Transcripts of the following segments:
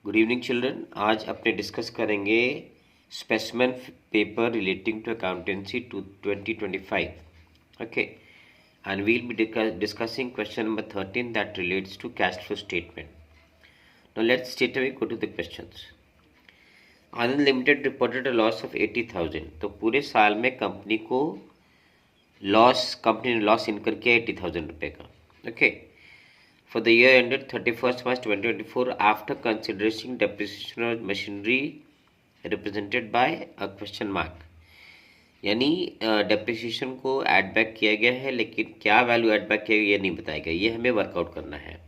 Good evening children. आज अपने discuss करेंगे specimen paper relating to accountancy to 2025. Okay, and we'll be discussing question number 13 that relates to cash flow statement. Now let's straight away go to the questions. Anand limited reported a loss of 80,000. तो पूरे साल में company ने loss इनकर किया 80,000 रुपये का. Okay, for the year ended 31st March 2024 after considering depreciation of machinery represented by a question mark. यानी डेप्रिसिएशन को ऐड बैक किया गया है, लेकिन क्या वैल्यू ऐड बैक किया गया ये नहीं बताया गया. ये हमें वर्कआउट करना है.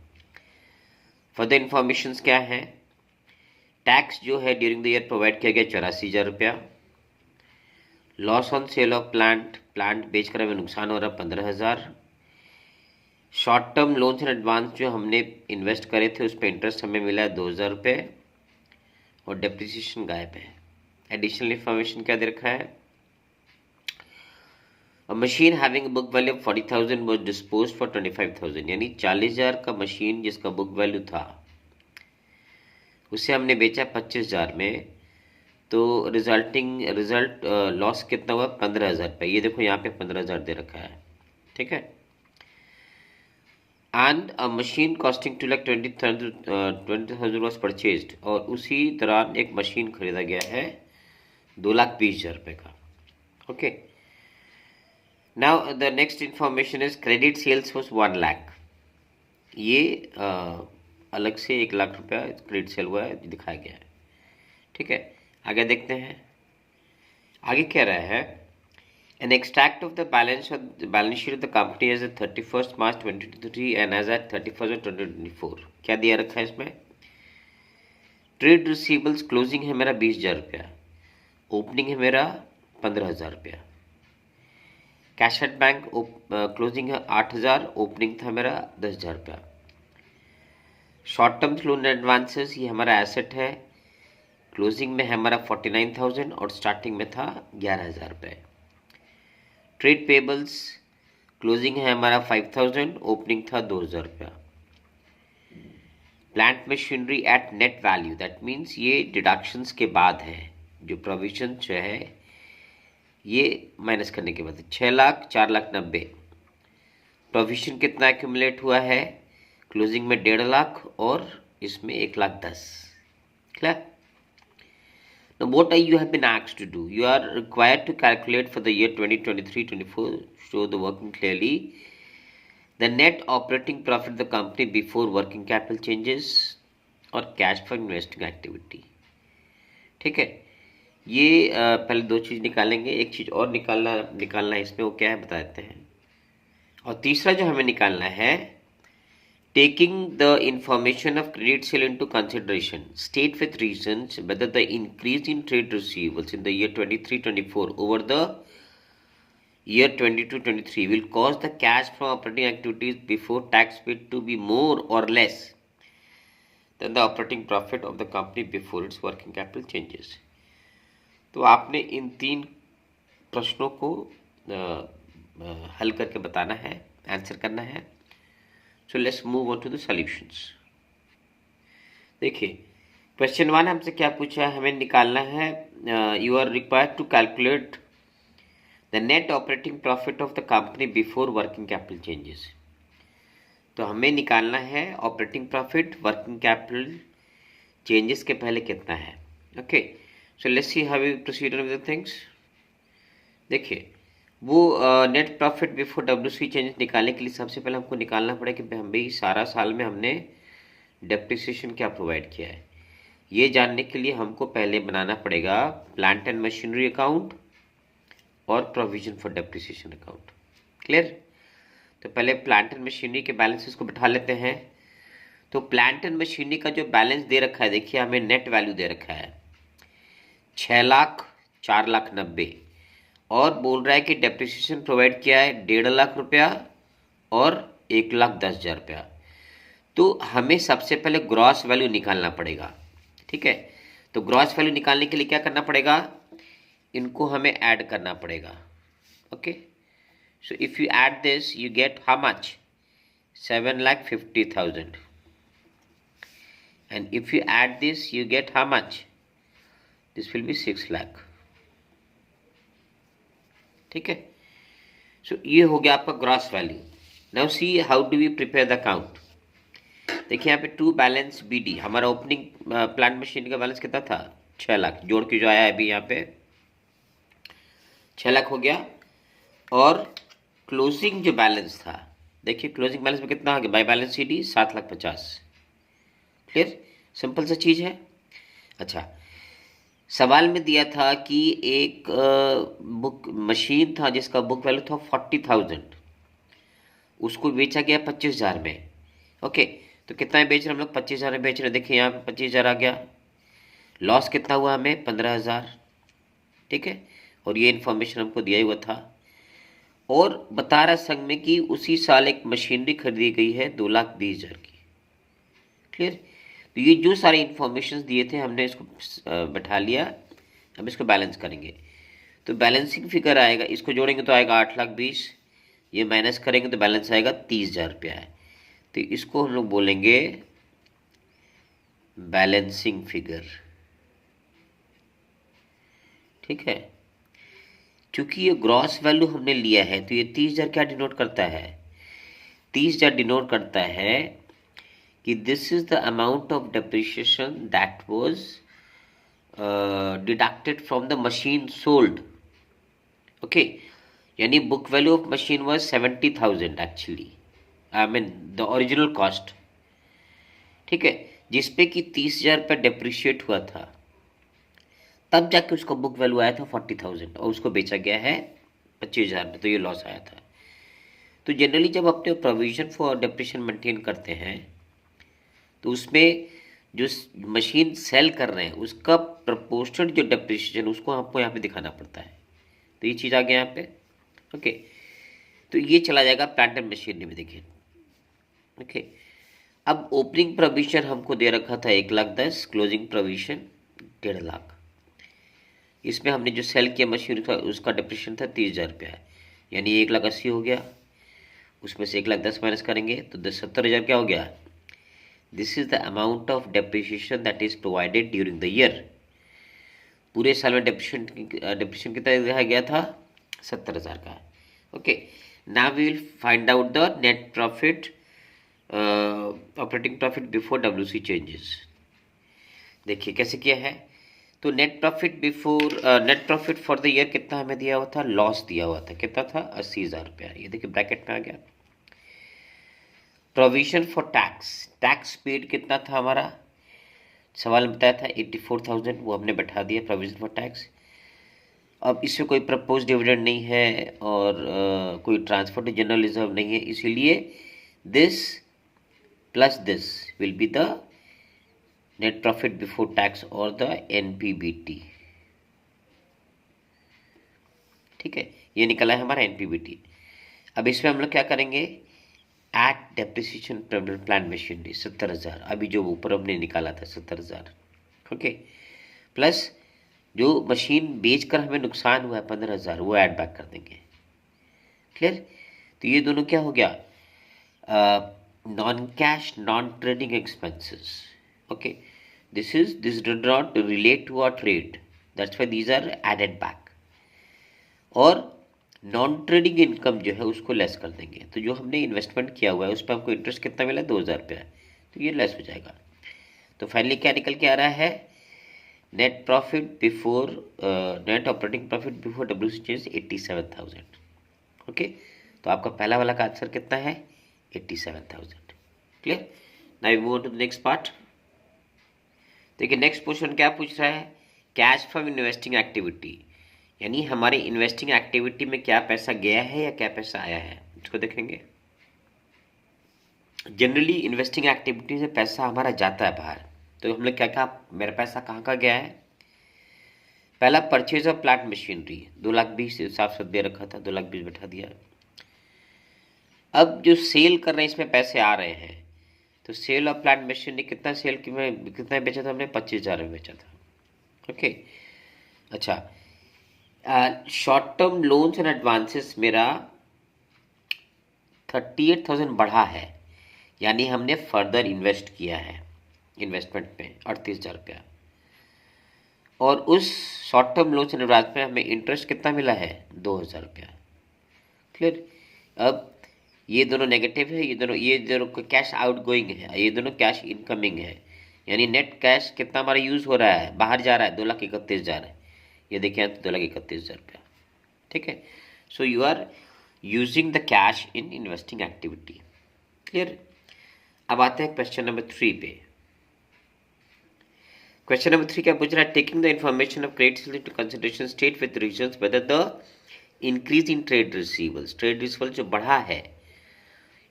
फर्दर इन्फॉर्मेशन क्या है? टैक्स जो है ड्यूरिंग द ईयर प्रोवाइड किया गया 84,000 रुपया. Loss on sale of plant बेचकर हमें नुकसान हो रहा 15,000. Short term loans and advance जो हमने इन्वेस्ट करे थे उस पर इंटरेस्ट हमें मिला है 2,000 रुपये और डेप्रिसिएशन गायब है. एडिशनल इन्फॉर्मेशन क्या दे रखा है? अ machine having book value 40,000 was disposed for 25,000. यानी 40,000 का मशीन जिसका बुक वैल्यू था उसे हमने बेचा 25,000 में. तो रिजल्ट लॉस कितना हुआ? 15,000 रुपये. ये देखो यहाँ पे 15,000 दे रखा है. ठीक है. And a machine costing 2,20,000 was purchased. और उसी दौरान एक मशीन खरीदा गया है 2,20,000 रुपये का. Okay, now the next information is credit sales was 1 lakh. ये अलग से 1 लाख रुपया क्रेडिट सेल हुआ है, दिखाया गया है. ठीक है, आगे देखते हैं. आगे क्या रहा है? An extract of the balance sheet of the company as at 31st March 2023 and as at 31st 2024. क्या दिया रखा है इसमें? ट्रेड रिसीवेबल्स क्लोजिंग है मेरा 20,000 रुपया, ओपनिंग है मेरा 15,000 रुपया. कैश एट बैंक क्लोजिंग है 8,000, ओपनिंग था मेरा 10,000 रुपया. शॉर्ट टर्म लोन एडवांसेस ये हमारा एसेट है, क्लोजिंग में है हमारा 49,000 और स्टार्टिंग में था 11,000 रुपये. ट्रेड पेबल्स क्लोजिंग है हमारा 5,000, ओपनिंग था 2,000 रुपया. Plant machinery at net value, that means ये डिडक्शंस के बाद है. जो प्रोविजन जो है ये माइनस करने के बाद 6 लाख 4,90,000. प्रोविजन कितना एक्यूमुलेट हुआ है? क्लोजिंग में 1.5 लाख और इसमें 1,10,000. Clear? Now, what you have been asked to do? You are required to calculate for the year 2023-24. Show the working clearly. The net operating profit of the company before working capital changes और cash for investing activity. ठीक है, ये पहले 2 चीज़ निकालेंगे. एक चीज़ और निकालना है इसमें, वो क्या है बता देते हैं. और तीसरा जो हमें निकालना है, taking the information of credit sale into consideration, state with reasons whether the increase in trade receivables in the year 23-24 over the year 22-23 will cause the cash from operating activities before tax paid to be more or less than the operating profit of the company before its working capital changes. तो आपने इन 3 प्रश्नों को हल करके बताना है, answer करना है. So let's move on to the solutions. देखिए, क्वेश्चन 1 हमसे क्या पूछा है? हमें निकालना है you are required to calculate the net operating profit of the company before working capital changes. तो हमें निकालना है operating profit working capital changes के पहले कितना है. Okay, so let's see how we proceed with the things. देखिए, वो net profit before WC changes निकालने के लिए सबसे पहले हमको निकालना पड़ेगा कि भाई सारा साल में हमने डेप्रिसिएशन क्या प्रोवाइड किया है. ये जानने के लिए हमको पहले बनाना पड़ेगा प्लांट एंड मशीनरी अकाउंट और provision for depreciation account. Clear? तो पहले प्लांट एंड मशीनरी के बैलेंसेस को बैठा लेते हैं. तो प्लांट एंड मशीनरी का जो बैलेंस दे रखा है, देखिए हमें नेट वैल्यू दे रखा है 6 लाख 4,90,000 और बोल रहा है कि डेप्रिसिएशन प्रोवाइड किया है 1.5 लाख रुपया और 1,10,000 रुपया. तो हमें सबसे पहले ग्रॉस वैल्यू निकालना पड़ेगा. ठीक है, तो ग्रॉस वैल्यू निकालने के लिए क्या करना पड़ेगा? इनको हमें ऐड करना पड़ेगा. Okay, so if you add this you get how much? 7,50,000. and if you add this you get how much? This will be 6 lakh. ठीक है, सो ये हो गया आपका gross value. Now see how do we prepare the account. देखिए यहाँ पे to balance BD, हमारा ओपनिंग प्लांट मशीन का बैलेंस कितना था? 6 लाख, जोड़ के जो आया है अभी यहाँ पे 6 लाख हो गया। और क्लोजिंग जो बैलेंस था, देखिए क्लोजिंग बैलेंस में कितना आ गया by balance CD? 7,50,000। Clear, simple सा चीज़ है। अच्छा, सवाल में दिया था कि एक बुक मशीन था जिसका बुक वैल्यू था 40,000, उसको बेचा गया 25,000 में। ओके, तो कितना में बेच रहे हम लोग? 25,000 में बेच रहे हैं। देखिए यहाँ पे 25,000 आ गया, लॉस कितना हुआ हमें? 15,000। ठीक है, और ये इन्फॉर्मेशन हमको दिया हुआ था। और बता रहा संघ में कि उसी साल एक मशीनरी खरीदी गई है 2,20,000 की। क्लियर, तो ये जो सारे इन्फॉर्मेशन दिए थे हमने इसको बैठा लिया। अब इसको बैलेंस करेंगे तो बैलेंसिंग फिगर आएगा, इसको जोड़ेंगे तो आएगा 8,20,000, ये माइनस करेंगे तो बैलेंस आएगा 30,000 रुपया है। तो इसको हम लोग बोलेंगे बैलेंसिंग फिगर। ठीक है, क्योंकि ये ग्रॉस वैल्यू हमने लिया है तो ये 30,000 क्या डिनोट करता है? 30,000 डिनोट करता है कि this is the amount of depreciation that was deducted from the machine sold. Okay, यानी book value of machine was 70,000 actually, I mean the original cost. ठीक है, जिसपे कि 30,000 रुपये डेप्रिशिएट हुआ था, तब जाके उसका बुक वैल्यू आया था 40,000 और उसको बेचा गया है 25,000 में, तो ये लॉस आया था। तो जनरली जब अपने प्रोविजन फॉर डेप्रिशिएशन मेंटेन करते हैं तो उसमें जो मशीन सेल कर रहे हैं उसका प्रपोर्शनल जो डेप्रिशिएशन उसको आपको यहाँ पे दिखाना पड़ता है। तो ये चीज़ आ गया यहाँ पे। ओके, तो ये चला जाएगा प्लांट एंड मशीनरी में। देखिए ओके, अब ओपनिंग प्रोविजन हमको दे रखा था 1,10,000, क्लोजिंग प्रोविजन 1.5 लाख। इसमें हमने जो सेल किया मशीन का उसका डेप्रिशिएशन था 30,000 रुपया, यानी 1,80,000 हो गया। उसमें से 1,10,000 माइनस करेंगे तो 70,000 क्या हो गया? This is the amount of depreciation that is provided during the year. पूरे साल में डेप्रिशिएशन कितना दिया गया था? 70,000 का। Okay, now we will find out the net profit, operating profit before WC changes. देखिए कैसे किया है। तो net profit before net profit for the year कितना हमें दिया हुआ था? लॉस दिया हुआ था। कितना था? 80,000 रुपया। ये देखिए ब्रैकेट में आ गया। Provision for tax, tax paid कितना था हमारा? सवाल में बताया था 84,000, वो हमने बैठा दिया प्रोविजन फॉर टैक्स। अब इससे कोई प्रपोज डिविडेंड नहीं है और कोई ट्रांसफर टू जनरल रिजर्व नहीं है, इसीलिए this plus this will be the net profit before tax और द NPBT। ठीक है, ये निकला है हमारा NPBT। अब इसमें हम लोग क्या करेंगे? एट डेप्रिसिएशन प्लांट मशीनरी 70,000, अभी जो ऊपर हमने निकाला था 70,000। ओके, प्लस जो मशीन बेचकर हमें नुकसान हुआ है 15,000, वो ऐड बैक कर देंगे। क्लियर, तो ये दोनों क्या हो गया? Non cash non trading expenses. Okay, this did not relate to our trade, that's why these are added back। और नॉन ट्रेडिंग इनकम जो है उसको लेस कर देंगे। तो जो हमने इन्वेस्टमेंट किया हुआ है उस पर हमको इंटरेस्ट कितना मिला? 2,000 रुपया, तो ये लेस हो जाएगा। तो फाइनली क्या निकल के आ रहा है? Net profit before net operating profit before WC change 87,000। Okay, तो आपका पहला वाला का आंसर कितना है? 87,000। Clear, now we move on to the next part. देखिए नेक्स्ट क्वेश्चन क्या पूछ रहा है? कैश फ्रॉम इन्वेस्टिंग एक्टिविटी, यानी हमारे इन्वेस्टिंग एक्टिविटी में क्या पैसा गया है या क्या पैसा आया है, इसको देखेंगे। जनरली इन्वेस्टिंग एक्टिविटी से पैसा हमारा जाता है बाहर, तो हम लोग क्या कहा मेरा पैसा कहाँ का गया है? पहला परचेज ऑफ प्लांट मशीनरी 2,20,000 हिसाब से दे रखा था, 2,20,000 बैठा दिया। अब जो सेल कर रहे हैं इसमें पैसे आ रहे हैं, तो सेल ऑफ प्लांट मशीनरी कितना सेल की में कितना बेचा था हमने? 25,000 में बेचा था। ओके, अच्छा, short term loans and advances मेरा 38,000 बढ़ा है, यानी हमने फर्दर इन्वेस्ट किया है। इन्वेस्टमेंट में 38,000 रुपया, और उस शॉर्ट टर्म लोन से ब्याज में हमें इंटरेस्ट कितना मिला है 2,000 रुपया। क्लियर। अब ये दोनों नेगेटिव है, ये दोनों कैश आउट गोइंग है, ये दोनों कैश इनकमिंग है, यानी नेट कैश कितना हमारा यूज़ हो रहा है, बाहर जा रहा है 2,31,000 है, ये देखिए 2,31,000 रुपया। ठीक है, so you are using the cash in investing activity. Clear. अब आते हैं क्वेश्चन नंबर 3 पे। क्वेश्चन नंबर 3 क्या पूछ रहा है, taking the information of credit sales into consideration state with reasons whether the increase in trade receivables जो बढ़ा है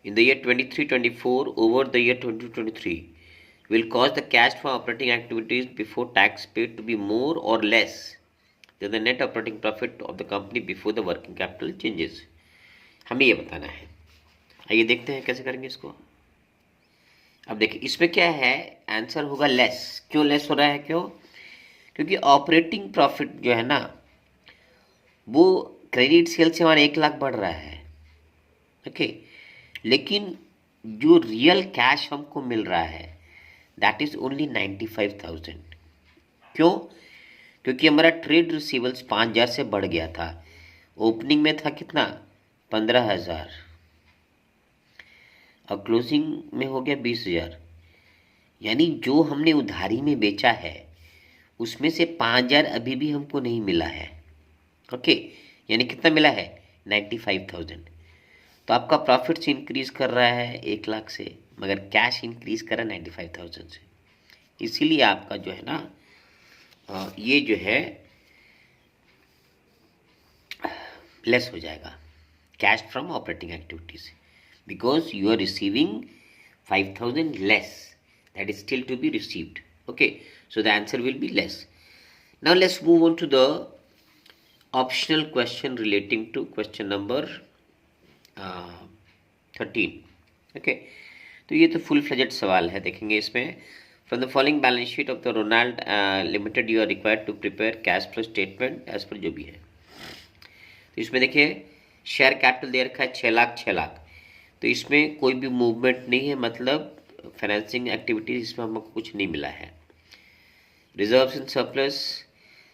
in the year 23-24 over the year 2023 will cause the cash from operating activities before tax paid to be more or less than the net operating profit of the company before the working capital changes। हमें ये बताना है। आइए देखते हैं कैसे करेंगे इसको। अब देखिए इसमें क्या है, आंसर होगा लेस। क्यों लेस हो रहा है, क्यों? क्योंकि ऑपरेटिंग प्रॉफिट जो है ना वो क्रेडिट सेल से हमारा 1 लाख बढ़ रहा है। ओके, लेकिन जो रियल कैश हमको मिल रहा है दैट इज ओनली 95,000। क्यों? क्योंकि हमारा ट्रेड रिसीवेबल्स 5,000 से बढ़ गया था। ओपनिंग में था कितना, 15,000, और क्लोजिंग में हो गया 20,000, यानी जो हमने उधारी में बेचा है उसमें से 5,000 अभी भी हमको नहीं मिला है। ओके, यानी कितना मिला है, 95,000। तो आपका प्रॉफिट्स इंक्रीज कर रहा है 1 लाख से, मगर कैश इंक्रीज कर रहा है 95,000 से। इसीलिए आपका जो है ना ये जो है लेस हो जाएगा cash from operating activities, because you are receiving 5,000 less, that is still to be received. Okay, so the answer will be less. Now let's move on to the optional question relating to question number 13। Okay, तो ये तो full fledged सवाल है। देखेंगे इसमें, from the following balance sheet of the Ronald limited you are required to prepare cash flow statement as per जो भी है। तो इसमें देखिए शेयर कैपिटल दे रखा है 6 लाख 6 लाख, तो इसमें कोई भी मूवमेंट नहीं है, मतलब फाइनेंसिंग एक्टिविटीज इसमें हमको कुछ नहीं मिला है। रिजर्व्स इन सरप्लस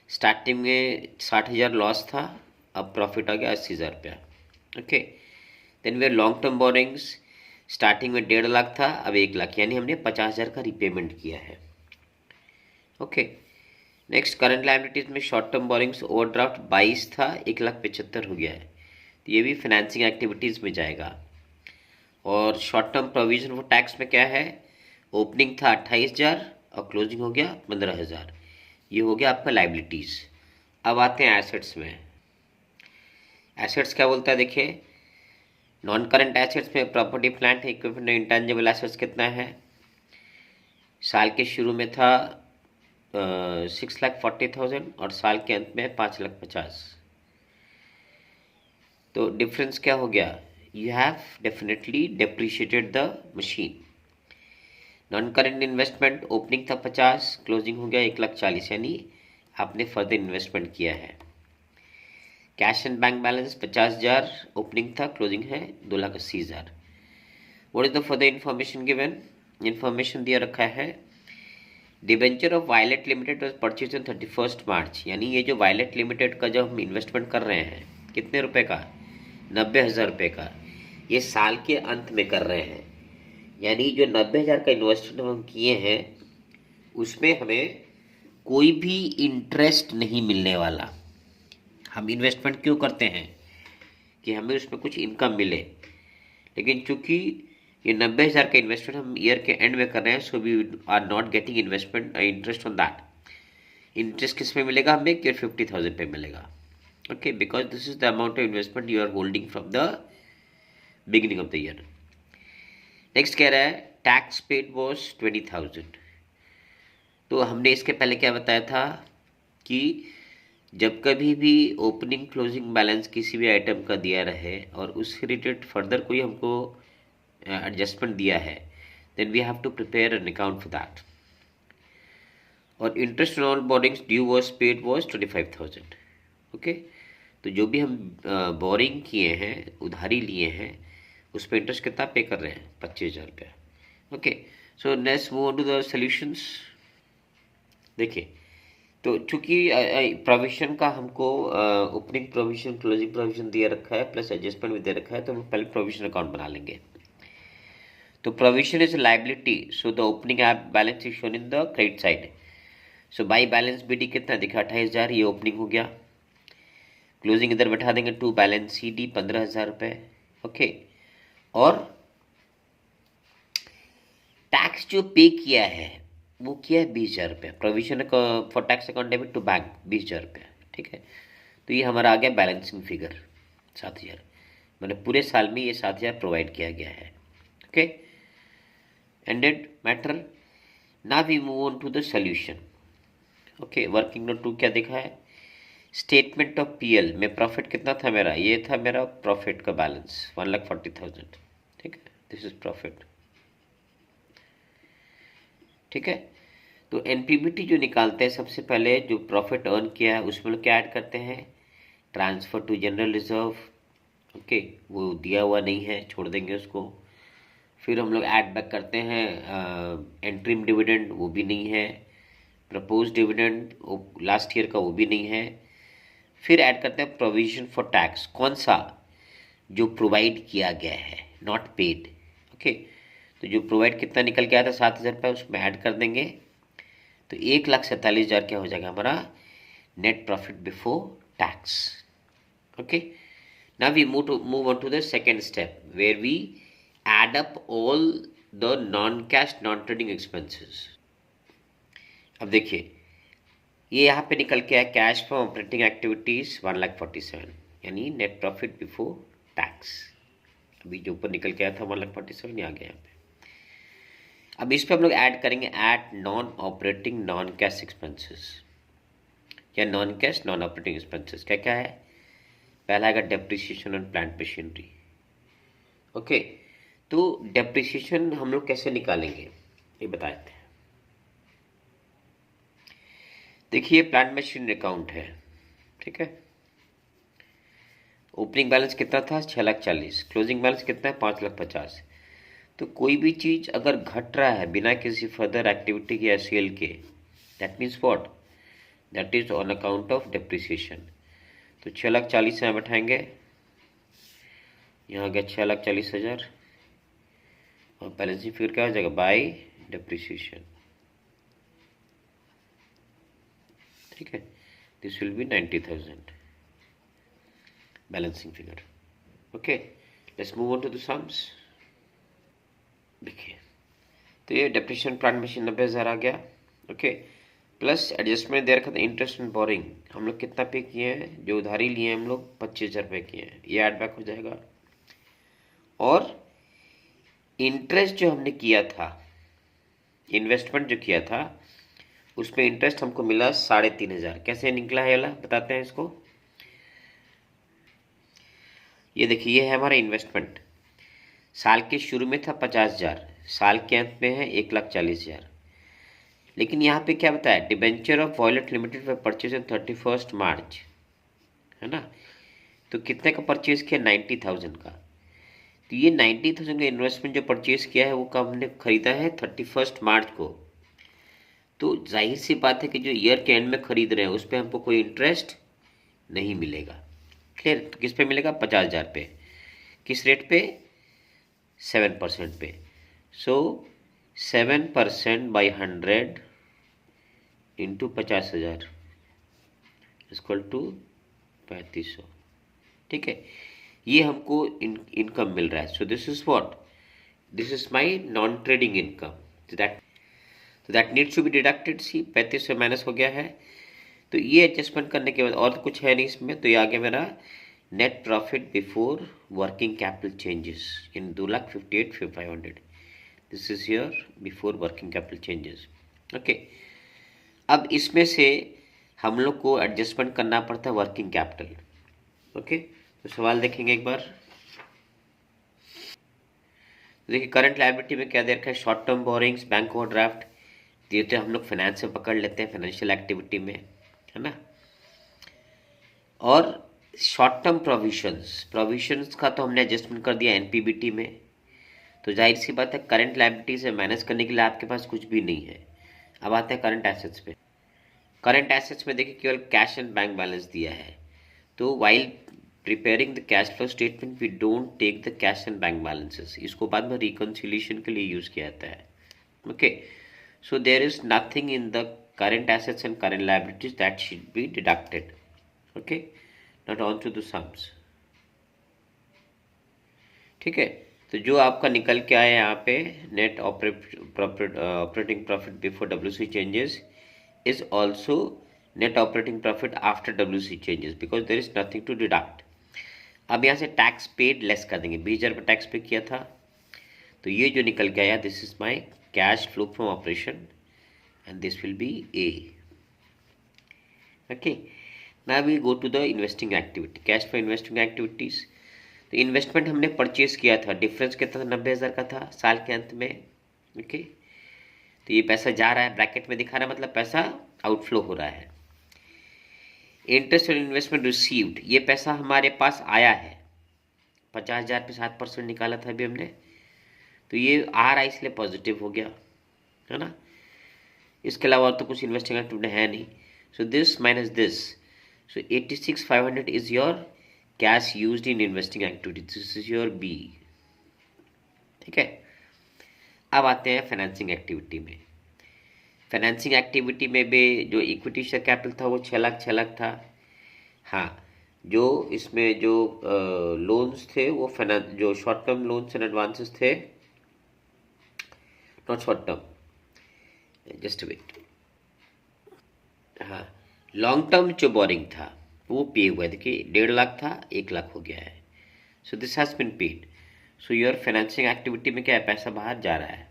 स्टार्टिंग में 60,000 लॉस था, अब प्रॉफिट आ गया 80,000 रुपया। ओके, देन वे लॉन्ग टर्म बोरिंग्स स्टार्टिंग में 1.5 लाख था, अब 1 लाख, यानी हमने 50,000 का रिपेमेंट किया है। ओके, नेक्स्ट करंट लायबिलिटीज में शॉर्ट टर्म बोरिंग्स ओवरड्राफ्ट 22 था, 1,75,000 हो गया है, तो ये भी फाइनेंसिंग एक्टिविटीज़ में जाएगा। और short term provision for tax में क्या है, ओपनिंग था 28,000 और क्लोजिंग हो गया 15,000, ये हो गया आपका लाइबिलिटीज़। अब आते हैं एसेट्स में। एसेट्स क्या बोलता है, देखिए नॉन करंट एसेट्स में property plant equipment intangible assets कितना है, साल के शुरू में था 6,40,000 और साल के अंत में 5,50,000, तो डिफरेंस क्या हो गया, you have definitely depreciated the machine. Non current investment opening था 50, क्लोजिंग हो गया 1,40,000, यानी आपने फर्दर इन्वेस्टमेंट किया है। Cash and bank balance 50,000 opening था, क्लोजिंग है 2,80,000। What is the further information given, information दिया रखा है debenture of Violet limited was purchase on 31 March, यानी ये जो वायलेट लिमिटेड का जो हम इन्वेस्टमेंट कर रहे हैं कितने रुपए का, 90,000 रुपये का, ये साल के अंत में कर रहे हैं, यानी जो 90,000 का इन्वेस्टमेंट हम किए हैं उसमें हमें कोई भी इंटरेस्ट नहीं मिलने वाला। हम इन्वेस्टमेंट क्यों करते हैं कि हमें उसमें कुछ इनकम मिले, लेकिन चूंकि ये 90,000 का इन्वेस्टमेंट हम ईयर के एंड में कर रहे हैं, so we are not getting investment interest on that. Interest किस में मिलेगा हमें, कि 50,000 पे मिलेगा। Okay, because this is the amount of investment you are holding from the beginning of the year. Next कह रहा है टैक्स पेड वॉज 20,000, तो हमने इसके पहले क्या बताया था कि जब कभी भी ओपनिंग क्लोजिंग बैलेंस किसी भी आइटम का दिया रहे और उससे रिलेटेड फर्दर कोई हमको एडजस्टमेंट दिया है, then we have to prepare an account for that. और interest on all borrowings due was paid was 25,000। Okay, तो जो भी हम बोरिंग किए हैं, उधारी लिए हैं, उस पर इंटरेस्ट कितना पे कर रहे हैं, 25,000 रुपया। Okay, so next move on to the solutions. देखिए, तो चूंकि प्रोविजन का हमको ओपनिंग प्रोविजन, क्लोजिंग प्रोविजन दिया रखा है, प्लस एडजस्टमेंट भी दे रखा है, तो हम पहले प्रोविजन अकाउंट बना लेंगे। तो provision is liability, so the opening balance is shown in the credit side. So by balance BD कितना दिखा, 28,000, ये ओपनिंग हो गया। क्लोजिंग इधर बैठा देंगे, टू बैलेंस सी डी 15,000 रुपये। ओके, और टैक्स जो पे किया है वो किया है 20,000 रुपये। Provision for tax account debit to bank 20,000 रुपये। ठीक है, तो ये हमारा आ गया बैलेंसिंग फिगर 7,000। मतलब पूरे साल में ये 7,000 प्रोवाइड किया गया है। Okay, ended matter. Now we move on to the solution. Okay, working note 2 क्या देखा है, स्टेटमेंट ऑफ पीएल में प्रॉफिट कितना था मेरा, ये था मेरा प्रॉफिट का बैलेंस 1,40,000। ठीक है, दिस इज प्रॉफिट। ठीक है, तो एनपीबीटी जो निकालते हैं सबसे पहले, जो प्रॉफिट अर्न किया है उसमें लोग क्या ऐड करते हैं, transfer to general reserve. Okay, वो दिया हुआ नहीं है, छोड़ देंगे उसको। फिर हम लोग ऐड बैक करते हैं एंट्रीम डिविडेंड, वो भी नहीं है। प्रपोज डिविडेंड लास्ट ईयर का, वो भी नहीं है। फिर ऐड करते हैं प्रोविजन फॉर टैक्स, कौन सा, जो प्रोवाइड किया गया है, नॉट पेड। ओके, तो जो प्रोवाइड कितना निकल के आया था 7,000 रुपये, उसमें ऐड कर देंगे, तो 1,47,000 क्या हो जाएगा हमारा net profit before tax. Okay, now we move on to the second step where we add up all the non cash non trading expenses. अब देखिए, ये यहाँ पे निकल के आया कैश फ्रॉम ऑपरेटिंग एक्टिविटीज 1,47,000, यानी नेट प्रॉफिट बिफोर टैक्स। अभी जो ऊपर निकल के आया था 1,47,000, आ गया यहाँ पे। अब इस पे हम लोग ऐड करेंगे at non operating non cash expenses, या non cash non operating expenses. क्या क्या है, पहला आएगा depreciation on plant machinery. Okay, तो डेप्रिसिएशन हम लोग कैसे निकालेंगे ये बताते हैं। देखिए, प्लांट मशीनरी अकाउंट है। ठीक है, ओपनिंग बैलेंस कितना था 6,40,000, क्लोजिंग बैलेंस कितना है 5,50,000। तो कोई भी चीज़ अगर घट रहा है बिना किसी फर्दर एक्टिविटी के एससीएल के, that means what, that is on account of depreciation. तो 6,40,000 यहाँ बैठाएंगे, यहाँ गया 6,40,000, और बैलेंसिंग फिगर क्या हो जाएगा, बाय डेप्रिसिएशन। ठीक है, this will be 90,000 balancing figure. Okay, let's move on to the sums. देखिए, तो ये डेप्रिसिएशन प्लांट मशीन 90,000 आ गया। ओके, प्लस एडजस्टमेंट दे रखा था इंटरेस्ट एंड बोरिंग, हम लोग कितना पे किए हैं, जो उधारी लिए हैं हम लोग 25,000 रुपये किए हैं, ये ऐड बैक हो जाएगा। और इंटरेस्ट जो हमने किया था, इन्वेस्टमेंट जो किया था, उसमें इंटरेस्ट हमको मिला 3,500। कैसे निकला है वाला बताते हैं इसको। ये देखिए, ये है हमारा इन्वेस्टमेंट। साल के शुरू में था 50,000, साल के अंत में है 1,40,000। लेकिन यहाँ पे क्या बताया, debenture of Violet limited for purchase on 31 March, है ना। तो कितने का परचेज किया, 90,000 का। तो ये 90,000 का इन्वेस्टमेंट जो परचेज किया है वो कब हमने खरीदा है 31 मार्च को। तो जाहिर सी बात है कि जो ईयर के एंड में खरीद रहे हैं उस पर हमको कोई इंटरेस्ट नहीं मिलेगा। क्लियर, तो किस पे मिलेगा, 50,000 पे। किस रेट पे, 7% पे। So 7% by 100 into 50,000 equal to 3,500। ठीक है, ये हमको इनकम मिल रहा है। So this is what, this is my non trading income, that needs to be deducted. See 3,500 minus हो गया है। तो ये एडजस्टमेंट करने के बाद और तो कुछ है नहीं इसमें, तो ये आ गया मेरा net profit before working capital changes in 2,58,500। This is your before working capital changes. Okay, अब इसमें से हम लोग को एडजस्टमेंट करना पड़ता है वर्किंग कैपिटल। ओके, तो सवाल देखेंगे एक बार। देखिए, करंट लायबिलिटी में क्या दे रखा है, short term borrowings, bank overdraft, ये तो हम लोग फाइनेंस से पकड़ लेते हैं, फाइनेंशियल एक्टिविटी में, है ना। और शॉर्ट टर्म प्रोविजंस का तो हमने एडजस्टमेंट कर दिया एनपीबीटी में। तो जाहिर सी बात है करंट लायबिलिटी से माइनस करने के लिए आपके पास कुछ भी नहीं है। अब आते हैं करंट एसेट्स पे। करंट एसेट्स में देखिए केवल कैश एंड बैंक बैलेंस दिया है, तो while preparing the cash flow statement we don't take the cash and bank balances, इसको बाद में रिकन्सिलिएशन के लिए यूज़ किया जाता है। Okay, so there is nothing in the current assets and current liabilities that should be deducted. Okay, not on to the sums. ठीक है, तो जो आपका निकल के आया यहाँ पे net operating profit before WC changes is also net operating profit after WC changes because there is nothing to deduct. अब यहाँ से टैक्स पेड लेस कर देंगे, 20,000 रुपये टैक्स पे किया था, तो ये जो निकल के आया this is my cash flow from operation and this will be A. Okay, now we go to the investing activity, cash for investing activities। तो इन्वेस्टमेंट हमने परचेज किया था, डिफरेंस कितना था, 90,000 का था साल के अंत में। ओके, तो ये पैसा जा रहा है, ब्रैकेट में दिखा रहा है, मतलब पैसा आउटफ्लो हो रहा है। इंटरेस्ट ऑन इन्वेस्टमेंट रिसीव्ड, ये पैसा हमारे पास आया है, 50,000 पे 7% निकाला था अभी हमने, तो ये आ रहा है इसलिए पॉजिटिव हो गया, है ना। इसके अलावा तो कुछ इन्वेस्टिंग एक्टिविटी है नहीं। So this minus this, so 86,500 is your cash used in investing activity, this is your B. ठीक है, अब आते हैं फाइनेंसिंग एक्टिविटी में। फाइनेंसिंग एक्टिविटी में भी जो इक्विटी शेयर कैपिटल था वो 6 लाख था। हाँ, जो इसमें जो लोन्स थे वो जो short term loans and advances थे, not short term, just wait, हाँ लॉन्ग टर्म जो बोरिंग था वो पे हुआ है, देखिए 1.5 लाख था 1 लाख हो गया है। So this has been paid. So your financing activity में क्या है, पैसा बाहर जा रहा है,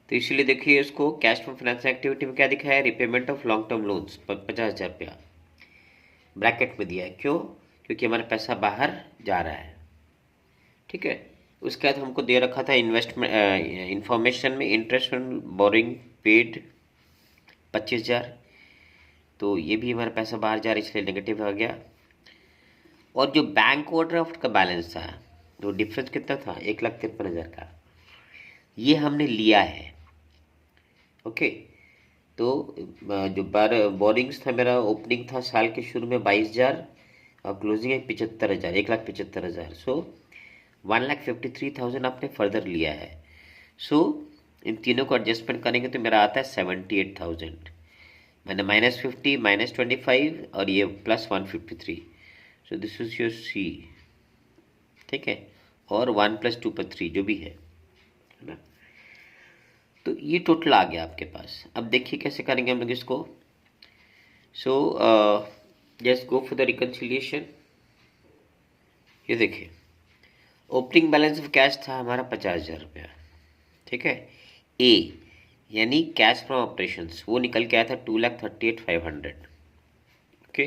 तो इसीलिए देखिए इसको कैश फ्रॉम फाइनेंसिंग एक्टिविटी में क्या दिखा है, repayment of long term loans 50,000 रुपया ब्रैकेट में दिया है। क्यों, क्योंकि हमारा पैसा बाहर जा रहा है। ठीक है, उसके बाद हमको दे रखा था इन्वेस्टमेंट इंफॉर्मेशन में इंटरेस्ट ऑन बोरिंग पेड 25,000, तो ये भी हमारा पैसा बाहर जा रहा है इसलिए नेगेटिव आ गया। और जो बैंक ओवरड्राफ्ट का बैलेंस था, तो डिफरेंस कितना था, 1,53,000 का, ये हमने लिया है। ओके, तो जो बोरिंग्स था मेरा, ओपनिंग था साल के शुरू में 22,000 और क्लोजिंग है 75,000, 1,75,000। सो 1,53,000 आपने फर्दर लिया है। सो इन तीनों को एडजस्टमेंट करेंगे तो मेरा आता है 78,000, मैंने -50 -25 और ये +153। So this is your C. ठीक है, और 1 + 2 + 3 जो भी है ना, तो ये टोटल आ गया आपके पास। अब देखिए कैसे करेंगे हम लोग इसको। So just go for the reconciliation. ये देखिए ओपनिंग बैलेंस ऑफ कैश था हमारा 50,000 रुपया। ठीक है, ए यानी कैश फ्रॉम ऑपरेशंस वो निकल के आया था 2,38,500। Okay,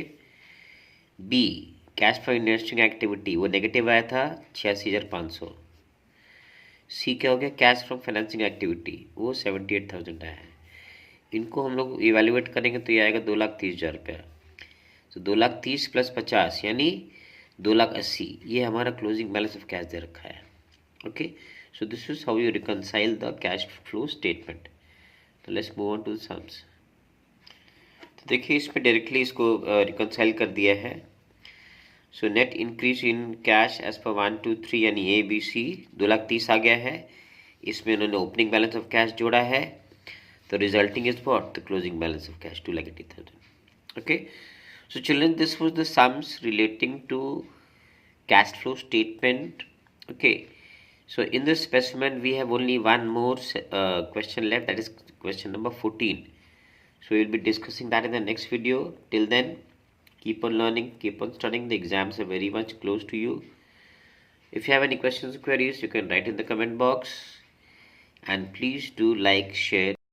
B cash from investing activity वो नेगेटिव आया था 86,500। सी क्या हो गया, कैश फ्रॉम फाइनेंसिंग एक्टिविटी वो 78,000 आया है। इनको हम लोग इवेल्युएट करेंगे तो ये आएगा 2,30,000 रुपया। तो 2,30,000 + 50 यानी 2,80,000, ये हमारा क्लोजिंग बैलेंस ऑफ कैश दे रखा है। Okay, so this is how you reconcile the cash flow statement. तो let's move on to the sums. तो देखिए इसमें डायरेक्टली इसको रिकनसाइल कर दिया है। So net increase in cash as per 1 2 3 यानी ए बी सी 2,30,000 आ गया है। इसमें उन्होंने ओपनिंग बैलेंस ऑफ कैश जोड़ा है, तो resulting is what, the closing balance of cash 2,80,000। Okay, so children, this was the sums relating to cash flow statement. Okay, so in this specimen we have only one more question left, that is question number 14. So we'll be discussing that in the next video. Till then, keep on learning, keep on studying. The exams are very much close to you. If you have any questions or queries, you can write in the comment box, and please do like, share.